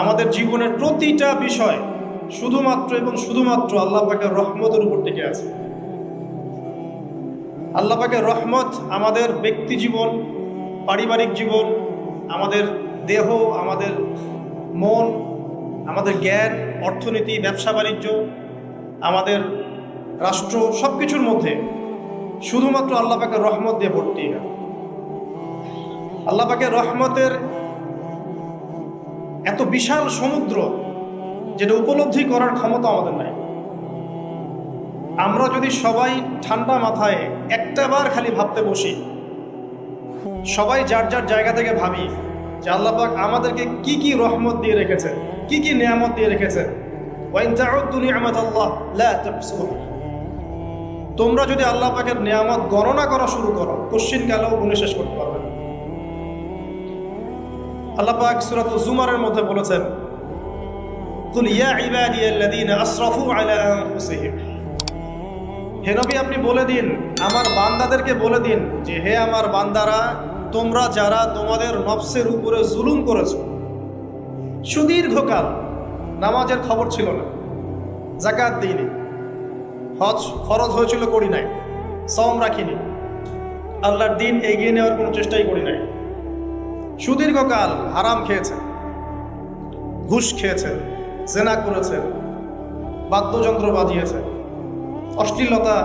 আমাদের জীবনের প্রতিটা বিষয় শুধুমাত্র এবং শুধুমাত্র আল্লাহ পাকের রহমতের উপর টিকে আছে। আল্লাহ পাকের রহমত আমাদের ব্যক্তি জীবন, পারিবারিক জীবন, আমাদের দেহ, আমাদের মন, আমাদের জ্ঞান, অর্থনীতি, ব্যবসা বাণিজ্য, আমাদের রাষ্ট্র, সব কিছুর মধ্যে শুধুমাত্র আল্লাহ পাকের রহমত দিয়ে ভর্তি। আল্লাহ পাকের রহমতের এত বিশাল সমুদ্র যেটা উপলব্ধি করার ক্ষমতা আমাদের নাই। আমরা যদি সবাই ঠান্ডা মাথায় একটাবার খালি ভাবতে বসি, সবাই যার যার জায়গা থেকে ভাবি যে আল্লাহ পাক আমাদেরকে কি কি রহমত দিয়ে রেখেছেন, কি কি নিয়ামত দিয়ে রেখেছেন। ওয়াইন তাউদ্দু নি'মাতাল্লাহ লা তুহসুহা। তোমরা যদি আল্লাহ পাকের নিয়ামত গণনা করা শুরু করো, কোশ্চিন কালেও গুণে শেষ করতে পারবে না। আল্লাহ পাক সূরাতুল জুমারের মধ্যে বলেছেন, কুল ইয়া ইবাদিয়াল্লাযীনা আসরাফু আলা আনফুসিহিম। হে নবী, আপনি বলে দিন, আমার বান্দাদেরকে বলে দিন যে হে আমার বান্দারা, তোমরা যারা তোমাদের নফসের উপরে জুলুম করেছো, সুদীর্ঘকাল নামাজের খবর ছিল না, যাকাত দিইনি, হজ ফরজ হয়েছিল করি নাই, সওম রাখিনি, আল্লাহর দিন এগিয়ে নেওয়ার কোনো চেষ্টাই করি নাই, সুদীর্ঘকাল হারাম খেয়েছেন, ঘুষ খেয়েছেন, জেনা করেছেন, বাদ্যযন্ত্র বাজিয়েছেন, অশ্লীলতা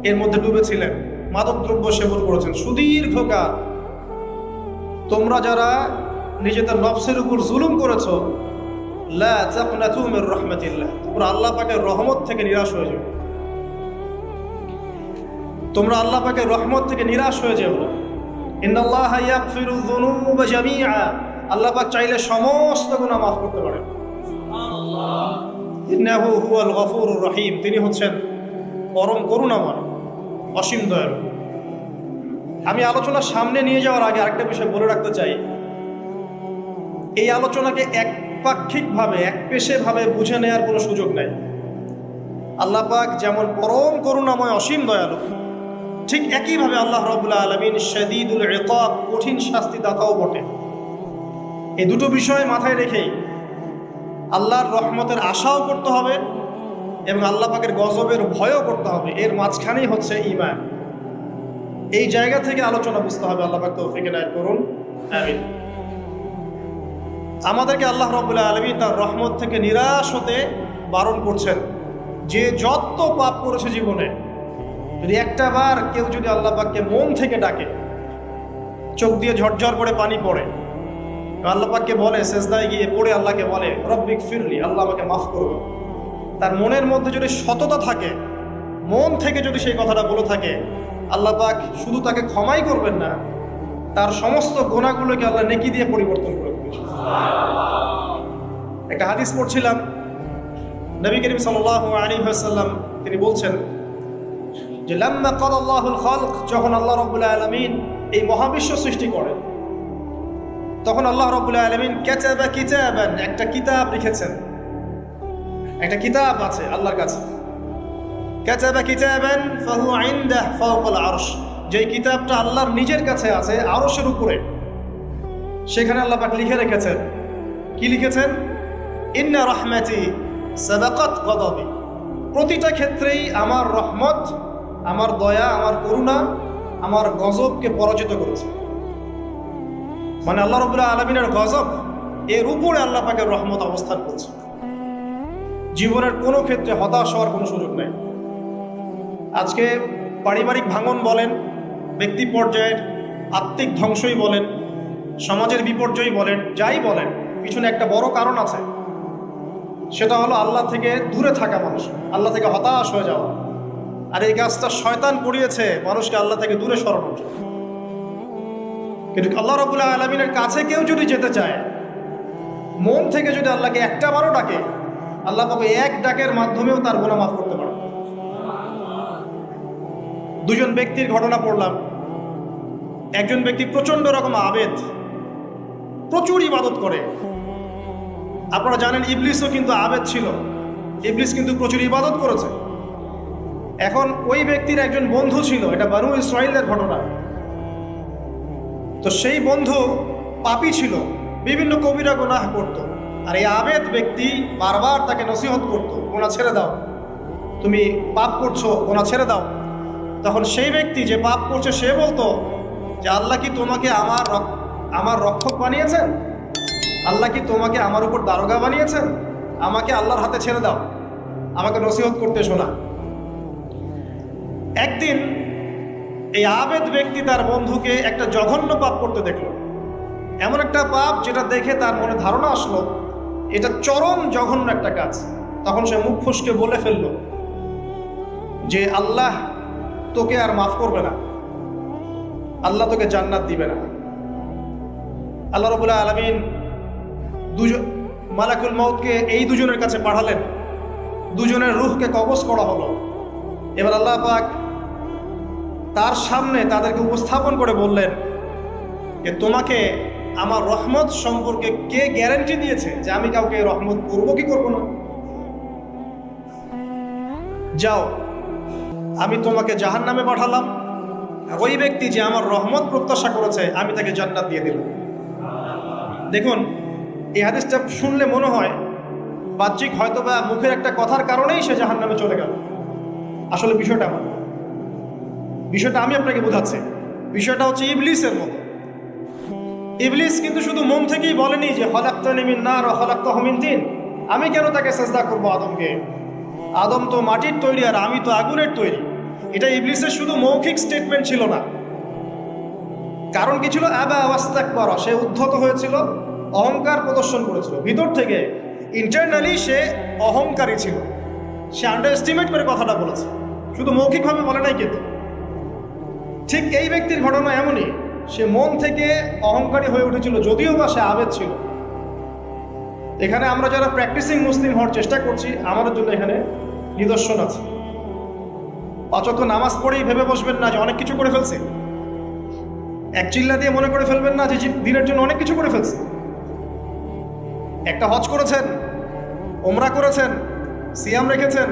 এর মধ্যে ডুবেছিলেন, মাদকদ্রব্য সেবন করেছেন, সুদীর্ঘকাল তোমরা যারা নিজেদের নফসের উপর জুলুম করেছো, লা তাকনাতু মির রাহমাতিল্লাহ, তোমরা আল্লাহ পাকের রহমত থেকে নিরাশ হয়ে যাও। তোমরা আল্লাহ পাকের রহমত থেকে নিরাশ হয়ে যাও না। ইন্নাল্লাহা ইয়াগফিরু যুনুবা জামিআ, আল্লাহ পাক চাইলে সমস্ত গুনাহ মাফ করতে পারেন। সুবহানাল্লাহ। ইন্নাহু হুয়াল গফুরুর রহিম, তিনি হচ্ছেন পরম করুণাময়, অসীম দয়ালু। আমি আলোচনা সামনে নিয়ে যাওয়ার আগে আরেকটা বিষয় বলে রাখতে চাই। এই আলোচনাকে একপাক্ষিকভাবে, একপেশেভাবে বুঝে নেওয়ার কোনো সুযোগ নাই। আল্লাহ পাক যেমন পরম করুণাময়, অসীম দয়ালু, ঠিক একইভাবে আল্লাহ রাব্বুল আলামিন শাদীদুল ইকাব, কঠিন শাস্তিদাতাও বটে। এই দুটো বিষয় মাথায় রেখেই আল্লাহর রহমতের আশাও করতে হবে এবং আল্লাহ পাকের গজবের ভয়ও করতে হবে। এর মাঝখানেই হচ্ছে ঈমান। এই জায়গা থেকে আলোচনা বুঝতে হবে। আল্লাহ পাক তৌফিক এনায়েত করুন, আমিন। আমাদেরকে আল্লাহ রাব্বুল আলামিন তার রহমত থেকে নিরাশ হতে বারণ করছেন। যে যত পাপ করেছে জীবনে, যদি একটা বার কেউ যদি আল্লাহ পাককে মন থেকে ডাকে, চোখ দিয়ে ঝরঝর করে পানি পড়ে, আল্লাহ পাককে বলে, সেজদায় গিয়ে পড়ে আল্লাহকে বলে রব্বিক ফিরলি, আল্লাহ আমাকে মাফ করবে, তার মনের মধ্যে যদি সততা থাকে, মন থেকে যদি সেই কথাটা বলে থাকে, আল্লাহ পাক শুধু তাকে ক্ষমাই করবেন না, তার সমস্ত গুনাহগুলোকে আল্লাহ নেকি দিয়ে পরিবর্তন করে দেবেন। একটা হাদিস পড়ছিলাম, নবী করিম সাল্লাল্লাহু আলাইহি ওয়াসাল্লাম তিনি বলছেন যে লাম্মা কাদাল্লাহুল খালক, যখন আল্লাহ রাব্বুল আলামিন এই মহাবিশ্ব সৃষ্টি করেন, তখন আল্লাহ রাব্বুল আলামিন কাতাবা কিতাবান, একটা কিতাব লিখেছেন। একটা কিতাব আছে আল্লাহর কাছে, কাতাবা কিতাবান ফাহুয়া ইনদাহু ফাওকাল আরশ, যেই কিতাবটা আল্লাহর নিজের কাছে আছে, আরশের উপরে। সেখানে আল্লাহ পাক লিখে রেখেছেন, কি লিখেছেন? ইন্না রাহমাতি সাবাকাত গাদাবি, প্রতিটা ক্ষেত্রেই আমার রহমত, আমার দয়া, আমার করুণা আমার গজবকে পরাজিত করেছে। মানে আল্লাহ রাব্বুল আলামিনের গজব, এর উপরে আল্লাহ পাকের রহমত অবস্থান করছে। জীবনের কোনো ক্ষেত্রে হতাশ হওয়ার কোনো সুযোগ নেই। আজকে পারিবারিক ভাঙন বলেন, ব্যক্তি পর্যায়ের আত্মিক ধ্বংসই বলেন, সমাজের বিপর্যয় বলেন, যাই বলেন, পিছনে একটা বড় কারণ আছে। সেটা হলো আল্লাহ থেকে দূরে থাকা মানুষ, আল্লাহ থেকে হতাশ হয়ে যাওয়া। আর এই কাজটা শয়তান করিয়েছে মানুষকে আল্লাহ থেকে দূরে সরানোর জন্য। কিন্তু আল্লাহ রাব্বুল আলামিনের কাছে কেউ যদি যেতে চায়, মন থেকে যদি আল্লাহকে একটা বারও ডাকে, আল্লাহ পাক এক ডাকের মাধ্যমেও তার গুনাহ মাফ করতে পারে। দুজন ব্যক্তির ঘটনা পড়লাম। একজন ব্যক্তি প্রচন্ড রকম আবেদ, প্রচুর ইবাদত করে। আপনারা জানেন ইবলিসও কিন্তু আবেদ ছিল, ইবলিস কিন্তু প্রচুর ইবাদত করেছে। এখন ওই ব্যক্তির একজন বন্ধু ছিল, এটা বানু ইসরাঈলের ঘটনা। তো সেই বন্ধু পাপী ছিল, বিভিন্ন কবিরা গুনাহ করত। আর এই আবেদ ব্যক্তি বারবার তাকে নসিহত করত, গুনাহ ছেড়ে দাও, তুমি পাপ করছো, গুনাহ ছেড়ে দাও। তখন সেই ব্যক্তি যে পাপ করছে সে বলতো যে আল্লাহ কি তোমাকে আমার রক্ষক বানিয়েছেন? আল্লাহ কি তোমাকে আমার উপর দারোগা বানিয়েছেন? আমাকে আল্লাহর হাতে ছেড়ে দাও, আমাকে নসিহত করতে শোনা। একদিন এই আবেদ ব্যক্তি তার বন্ধুকে একটা জঘন্য পাপ করতে দেখলো, এমন একটা পাপ যেটা দেখে তার মনে ধারণা আসলো এটা চরম জঘন্য একটা কাজ। তখন সে মুখ ফসকে বলে ফেললো যে আল্লাহ তোকে আর মাফ করবে না, আল্লাহ তোকে জান্নাত দিবে না। আল্লাহ রাব্বুল আলামিন মালাকুল মউতকে এই দুজনের কাছে পাঠালেন, দুজনের রূহকে কবজ করা হলো। এবার আল্লাহ পাক তার সামনে তাদেরকে উপস্থাপন করে বললেন যে তোমাকে আমার রহমত সম্পর্কে কে গ্যারান্টি দিয়েছে যে আমি কাউকে রহমত করবো কি করবো না? যাও, আমি তোমাকে জাহান্নামে পাঠালাম, ওই ব্যক্তি যে আমার রহমত প্রত্যাশা করেছে আমি তাকে জান্নাত দিয়ে দিলাম। দেখুন, এই হাদিসটা শুনলে মনে হয় বাহ্যিক হয়তোবা মুখের একটা কথার কারণেই সে জাহান্নামে চলে গেল। আসলে বিষয়টা আমি আপনাকে বোঝাচ্ছি। বিষয়টা হচ্ছে ইবলিসের মতো। ইবলিস কিন্তু শুধু মন থেকেই বলেনি যে খলাকতানি মিন নার ওয়া খলাকতাহু মিন তিন, আমি কেন তাকে সিজদা করব আদমকে? আদম তো মাটির তৈরি আর আমি তো আগুনের তৈরি। এটা ইবলিসের শুধু মৌখিক স্টেটমেন্ট ছিল না, কারণ কি ছিল? আবা ওয়াস্তাকবারা, সে উদ্ধত হয়েছিল, অহংকার প্রদর্শন করেছিল। ভিতর থেকে ইন্টারনালি সে অহংকারী ছিল, সে আন্ডার এস্টিমেট করে কথাটা বলেছে, শুধু মৌখিকভাবে বলে নাই। কিন্তু ঠিক এই ব্যক্তির ঘটনা এমনই, সে মন থেকে অহংকারী হয়ে উঠেছিল, যদিও বা সে আবেদ ছিল। এখানে আমরা যারা প্র্যাকটিসিং মুসলিম হওয়ার চেষ্টা করছি আমাদের জন্য এখানে নিদর্শন আছে। অচত নামাজ পড়েই ভেবে বসবেন না যে অনেক কিছু করে ফেলছে, এক চিল্লা দিয়ে মনে করে ফেলবেন না যে দিনের জন্য অনেক কিছু করে ফেলছে। একটা হজ করেছেন, ওমরা করেছেন, সিয়াম রেখেছেন,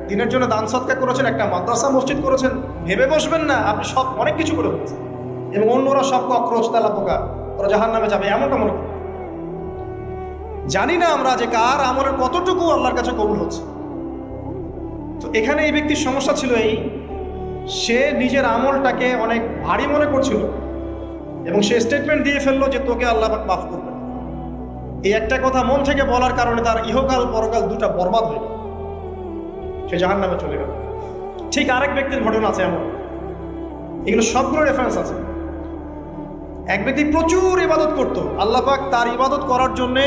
দিনের জন্য দান সৎকার করেছেন, একটা মাদ্রাসা মসজিদ করেছেন, ভেবে বসবেন না আপনি সব অনেক কিছু করে ফেলছেন এবং অন্যরা সব কক্রোচ তেলা পোকা, ওরা জাহান্নামে যাবে, এমনটা মনে করেন। জানি না আমরা যে কার আমলের কতটুকু আল্লাহর কাছে কবুল হচ্ছে। তো এখানে এই ব্যক্তির সমস্যা ছিল এই, সে নিজের আমলটাকে অনেক ভারী মনে করছিল এবং সে স্টেটমেন্ট দিয়ে ফেললো যে তোকে আল্লাহ পাক মাফ করবে। এই একটা কথা মন থেকে বলার কারণে তার ইহকাল পরকাল দুটা বরবাদ হয়ে গেল, সে জাহান্নামে চলে গেল। ঠিক আরেক ব্যক্তির ঘটনা আছে এমন, এগুলো সবগুলো রেফারেন্স আছে। এক ব্যক্তি প্রচুর ইবাদত করত, আল্লাহ পাক তার ইবাদত করার জন্যে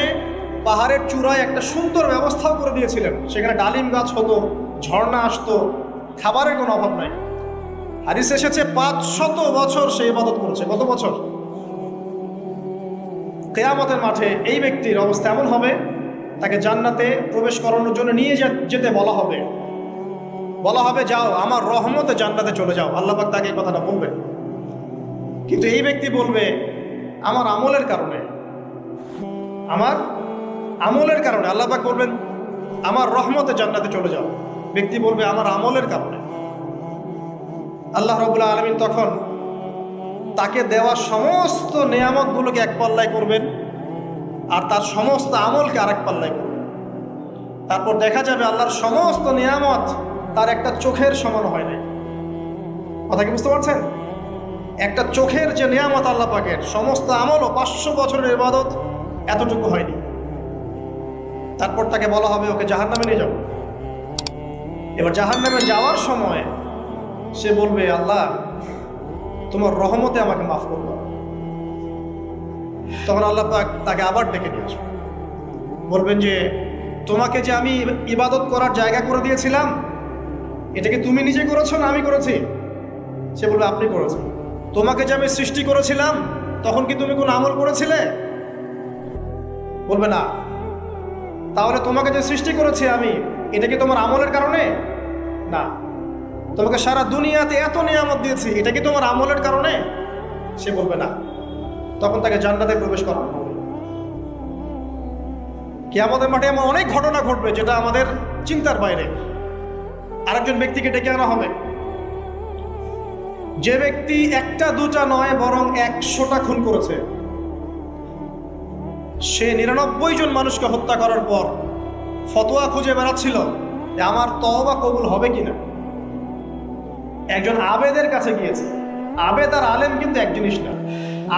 পাহাড়ের চূড়ায় একটা সুন্দর ব্যবস্থাও করে দিয়েছিলেন। সেখানে ডালিম গাছ হতো, ঝর্ণা আসতো, খাবারের কোনো অভাব নাই। হাদিস এসেছে 500 বছর সে ইবাদত করছে। কত বছর? কিয়ামতের মাঠে এই ব্যক্তির অবস্থা এমন হবে, তাকে জান্নাতে প্রবেশ করানোর জন্য নিয়ে যেতে বলা হবে যাও আমার রহমতে জান্নাতে চলে যাও। আল্লাহ পাক তাকে এই কথাটা বলবেন, কিন্তু এই ব্যক্তি বলবে আমার আমলের কারণে আল্লাহ পাক বলবেন আমার রহমতে জান্নাতে চলে যাও। ব্যক্তি বলবে আমার আমলের কারণে। আল্লাহ রাব্বুল আলামিন তখন তাকে দেওয়া সমস্ত নেয়ামতগুলোকে এক পাল্লায় করবেন আর তার সমস্ত আমলকে আরেক পাল্লায় করবেন। তারপর দেখা যাবে আল্লাহর সমস্ত নিয়ামত তার একটা চোখের সমান হয় নাই। কথা কি বুঝতে পারছেন? একটা চোখের যে নিয়ামত আল্লাহ পাকের, সমস্ত আমল ও 500 বছরের ইবাদত এতটুকু হয়নি। তারপর তাকে বলা হবে ওকে জাহান্নামে নিয়ে যাও। এবার জাহান্নামে যাওয়ার সময় সে বলবে আল্লাহ তোমার রহমতে আমাকে মাফ করবে। তখন আল্লাহ পাক তাকে আবার ডেকে নিয়ে আসবে, বলবেন যে তোমাকে যে আমি ইবাদত করার জায়গা করে দিয়েছিলাম এটা কি তুমি নিজে করেছো না আমি করেছি? সে বলবে আপনি করেছেন। তোমাকে যে আমি সৃষ্টি করেছিলাম তখন কি তুমি কোনো আমল করেছিলে? বলবে না। তাহলে তোমাকে যে সৃষ্টি করেছি আমি, এটা কি তোমার আমলের কারণে? না। তোমাকে সারা দুনিয়াতে এত নিয়ামত দিয়েছি, এটা কি তোমার আমলের কারণে? সে বলবে না। তখন তাকে জান্নাতে প্রবেশ করানো হবে। কিয়ামতের মাঠে এমন অনেক ঘটনা ঘটবে যেটা আমাদের চিন্তার বাইরে। আরেকজন ব্যক্তিকে ডেকে আনা হবে, যে ব্যক্তি একটা দুটা নয় বরং 100টা খুন করেছে। সে ৯৯ জন মানুষকে হত্যা করার পর ফতোয়া খুঁজে বেড়াচ্ছিল যে আমার তওবা কবুল হবে কিনা। একজন আবেদের কাছে গিয়েছে। আবেদ আর আলেম কিন্তু এক জিনিস না।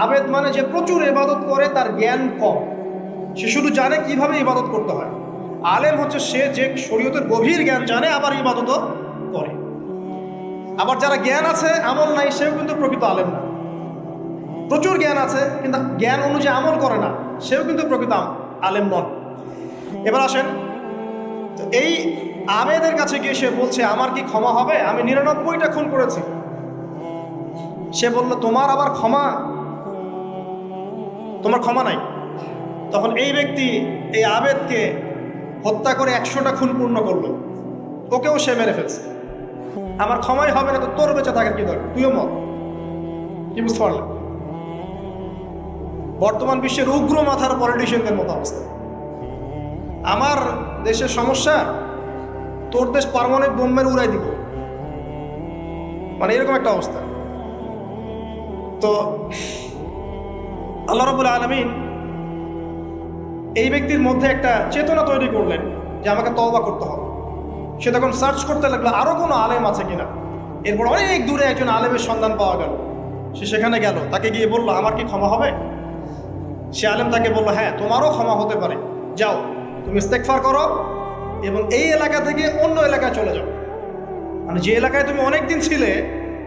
আবেদ মানে যে প্রচুর ইবাদত করে, তার জ্ঞান কম, সে শুধু জানে কিভাবে ইবাদত করতে হয়। আলেম হচ্ছে সে যে শরীয়তের গভীর জ্ঞান জানে, আবার ইবাদতও করে। আবার যারা জ্ঞান আছে আমল নাই, সেও কিন্তু প্রকৃত আলেম না। প্রচুর জ্ঞান আছে কিন্তু জ্ঞান অনুযায়ী আমল করে না, সেও কিন্তু প্রকৃত আলেম নন। এবার আসেন, তো এই আবেদের কাছে গিয়ে সে বলছে আমার কি ক্ষমা হবে, আমি ৯৯টা খুন করেছি। সে বলল তোমার আবার ক্ষমা, তোমার ক্ষমা নাই। তখন এই ব্যক্তি এই আবেদকে হত্যা করে ১০০টা খুন পূর্ণ করলো, ওকেও সে মেরে ফেলছে। আমার ক্ষমাই হবে না তো তোর বেঁচে থাকার কি দরকার, তুইও মত। কি বুঝতে পারলেন? বর্তমান বিশ্বের উগ্র মাথার পলিটিশিয়ানদের মতো অবস্থা। আমার দেশের সমস্যা, তোর দেশ পারমাণবিক বোম্বের উড়াই দিব, মানে এরকম একটা অবস্থা। তো আল্লাহ রাব্বুল আলামিন এই ব্যক্তির মধ্যে একটা চেতনা তৈরি করলেন যে আমাকে তওবা করতে হবে। সে তখন সার্চ করতে লাগলো আরো কোনো আলেম আছে কিনা। এরপর অনেক দূরে একজন আলেমের সন্ধান পাওয়া গেল। সে সেখানে গেল, তাকে গিয়ে বললো আমার কি ক্ষমা হবে। সে আলেম তাকে বললো হ্যাঁ তোমারও ক্ষমা হতে পারে, যাও তুমি ইস্তেগফার করো এবং এই এলাকা থেকে অন্য এলাকায় চলে যাও। মানে যে এলাকায় তুমি অনেক দিন ছিলে,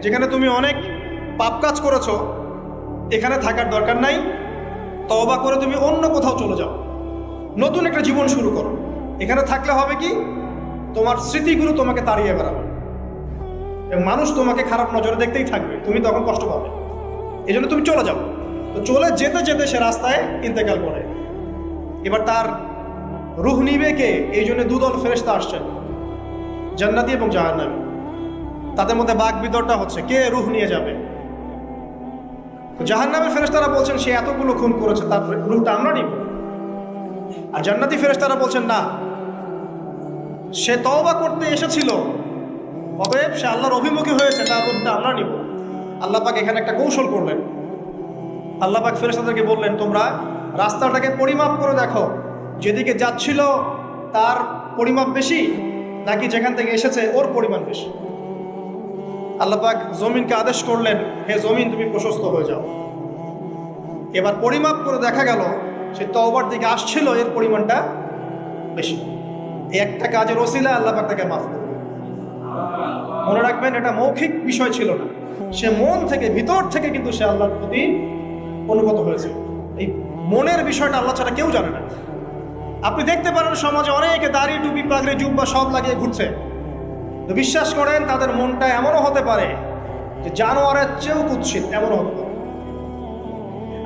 যেখানে তুমি অনেক পাপ কাজ করেছো, এখানে থাকার দরকার নাই। তওবা করে তুমি অন্য কোথাও চলে যাও, নতুন একটা জীবন শুরু করো। এখানে থাকলে হবে কি, তোমার স্মৃতিগুলো তোমাকে তাড়িয়ে বেড়াবে এবং মানুষ তোমাকে খারাপ নজরে দেখতেই থাকবে, তুমি তখন কষ্ট পাবে। এই জন্য তুমি চলে যাও। তো চলে যেতে যেতে সে রাস্তায় ইন্তেকাল করে। এবার তার রূহ নিবে কে? এই জন্য দুদল ফেরেশতা আসছেন, জান্নাতি এবং জাহান্নামী। তাদের মধ্যে বাক বিতরটা হচ্ছে কে রূহ নিয়ে যাবে। জাহান্নামের ফেরেশতারা বলছেন সে এতগুলো খুন করেছে, তার রূহটা আমরা নিব। আর জান্নাতি ফেরেশতারা বলছেন না, সে তওবা করতে এসেছিল, অতএব সে আল্লাহর অভিমুখী হয়েছে, তার রূহটা আমরা নিব। আল্লাহ পাক এখানে একটা কৌশল করলেন। আল্লাহ পাক ফেরেশতাদেরকে বললেন তোমরা রাস্তাটাকে পরিমাপ করে দেখো, যেদিকে যাচ্ছিল তার পরিমাপ বেশি নাকি যেখান থেকে এসেছে ওর পরিমাণ বেশি। আল্লাহ পাক জমিনকে আদেশ করলেন হে জমিন তুমি প্রশস্ত হয়ে যাও। এবার পরিমাপ করে দেখা গেল সে তওবার দিকে আসছিল, এর পরিমাণটা বেশি। একটা কাজের ওসিলা আল্লাহ পাক তাকে মাফ করবে। মনে রাখবেন এটা মৌখিক বিষয় ছিল না, সে মন থেকে ভিতর থেকে কিন্তু সে আল্লাহর প্রতি অনুগত হয়েছে। এই মনের বিষয়টা আল্লাহ ছাড়া কেউ জানে না। আপনি দেখতে পারেন সমাজে অনেকে দাড়ি টুপি পাগড়ি জুব্বা সব লাগিয়ে ঘুরছে, তো বিশ্বাস করেন তাদের মনটা এমনও হতে পারে যে জানোয়ারের চেয়েও কুৎসিত, এমনও হতে পারে।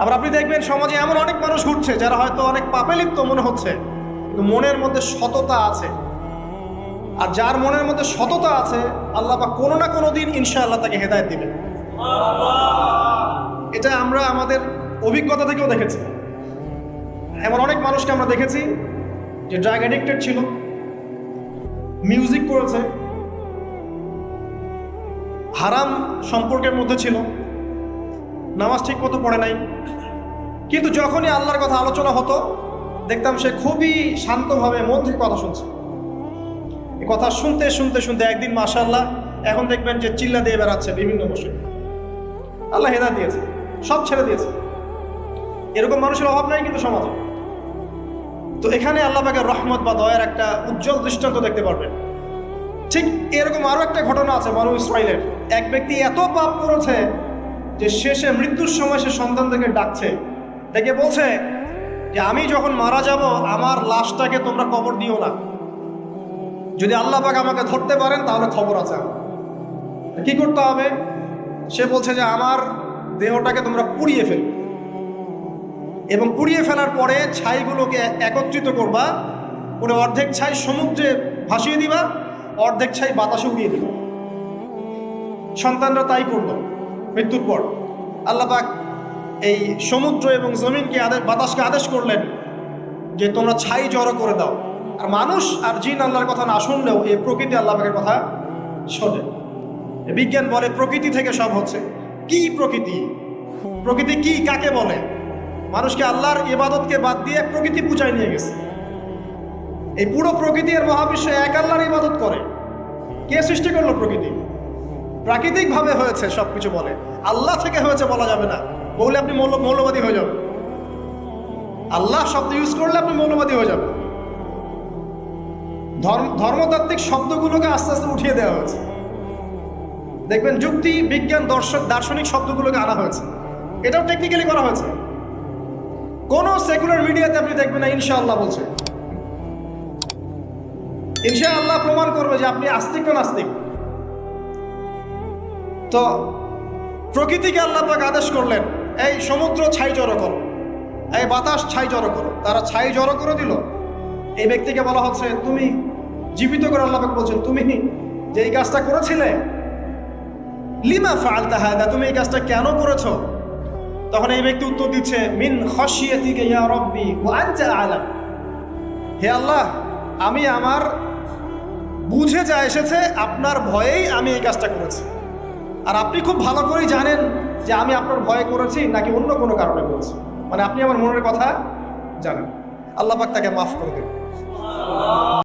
আবার আপনি দেখবেন সমাজে এমন অনেক মানুষ ঘুরছে যারা হয়তো অনেক পাপে লিপ্ত মনে হচ্ছে, কিন্তু মনের মধ্যে সততা আছে। আর যার মনের মধ্যে সততা আছে আল্লাহ বা কোনো না কোনো দিন ইনশাআল্লাহ তাকে হেদায়েত দিবেন। এটা আমরা আমাদের অভিজ্ঞতা থেকেও দেখেছি। এমন অনেক মানুষকে আমরা দেখেছি যে ড্রাগ অ্যাডিক্টেড ছিল, মিউজিক করেছে, হারাম সম্পর্কের মধ্যে ছিল, নামাজ ঠিক মতো পড়ে নাই, কিন্তু যখনই আল্লাহর কথা আলোচনা হতো দেখতাম সে খুবই শান্তভাবে মন থেকে কথা শুনছে। এই কথা শুনতে শুনতে শুনতে একদিন মাশাআল্লাহ এখন দেখবেন যে চিল্লা দিয়ে বেড়াচ্ছে বিভিন্ন বসে। আল্লাহ হেদায়েত দিয়েছে, সব ছেড়ে দিয়েছে। এরকম মানুষের অভাব নাই কিন্তু সমাজে। তো এখানে আল্লাহ পাকের রহমত বা দয়ার একটা উজ্জ্বল দৃষ্টান্ত দেখতে পারবেন। ঠিক এরকম আরো একটা ঘটনা আছে বনু ইসরাইলের। এক ব্যক্তি এত পাপ করেছে যে শেষে মৃত্যুর সময় সে সন্তানদেরকে ডাকছে, ডেকে বলছে যে আমি যখন মারা যাব আমার লাশটাকে তোমরা কবর দিও না, যদি আল্লাহ পাক আমাকে ধরতে পারেন তাহলে খবর আছে আমার। কি করতে হবে? সে বলছে যে আমার দেহটাকে তোমরা পুড়িয়ে ফেলবে এবং পুড়িয়ে ফেলার পরে ছাইগুলোকে একত্রিত করবা, করে অর্ধেক ছাই সমুদ্রে ভাসিয়ে দিবা, অর্ধেক ছাই বাতাসে উড়িয়ে দিবা। সন্তানরা তাই করল। মৃত্যুর পর আল্লাহ পাক এই সমুদ্র এবং জমিনকে বাতাসকে আদেশ করলেন যে তোমরা ছাই জড়ো করে দাও। আর মানুষ আর জিন আল্লাহর কথা না শুনলেও এই প্রকৃতি আল্লাহ পাকের কথা শোনে। বিজ্ঞান বলে প্রকৃতি থেকে সব হচ্ছে। কি প্রকৃতি? প্রকৃতি কি, কাকে বলে? মানুষকে আল্লাহর ইবাদতকে বাদ দিয়ে প্রকৃতি পূজায় নিয়ে গেছে। এই পুরো প্রকৃতি আর মহাবিশ্ব এক আল্লাহর ইবাদত করে। কে সৃষ্টি করলো প্রকৃতি? প্রাকৃতিকভাবে হয়েছে সবকিছু বলে, আল্লাহ থেকে হয়েছে বলা যাবে না, বললে আপনি মৌলবাদী হয়ে যাবেন। আল্লাহ শব্দ ইউজ করলে আপনি মৌলবাদী হয়ে যাবেন। ধর্মতাত্ত্বিক শব্দগুলোকে আস্তে আস্তে উঠিয়ে দেওয়া হয়েছে। দেখবেন যুক্তি, বিজ্ঞান, দার্শনিক শব্দগুলোকে আনা হয়েছে। এটাও টেকনিক্যালি করা হয়েছে। কোনো সেকুলার মিডিয়াতে আপনি দেখবেন না ইনশাআল্লাহ বলছে। ইনশাআল্লাহ প্রমাণ করবে যে আপনি আস্তিক না নাস্তিক। তো প্রকৃতিকে আল্লাহ পাক আদেশ করলেন, এই সমুদ্র ছাই জড়ো করো, এই বাতাস ছাই জড়ো করো। তারা ছাই জড়ো করে দিল। এই ব্যক্তিকে বলা হচ্ছে তুমি জীবিত করে আল্লাহ পাক বলছেন, তুমি যে এই কাজটা করেছিলে, লিমা ফাআলতা হাদা, তুমি এই কাজটা কেন করেছো? তখন এই ব্যক্তি উত্তর দিচ্ছে, মিন খাশিয়াতিকা ইয়া রাব্বি ওয়া আনতা আ'লাম। হে আল্লাহ, আমি আমার বুঝে যা এসেছে আপনার ভয়েই আমি এই কাজটা করেছি, আর আপনি খুব ভালো করেই জানেন যে আমি আপনার ভয়ে করেছি নাকি অন্য কোনো কারণে করেছি। মানে আপনি আমার মনের কথা জানেন। আল্লাহ পাক তাকে মাফ করে দেন।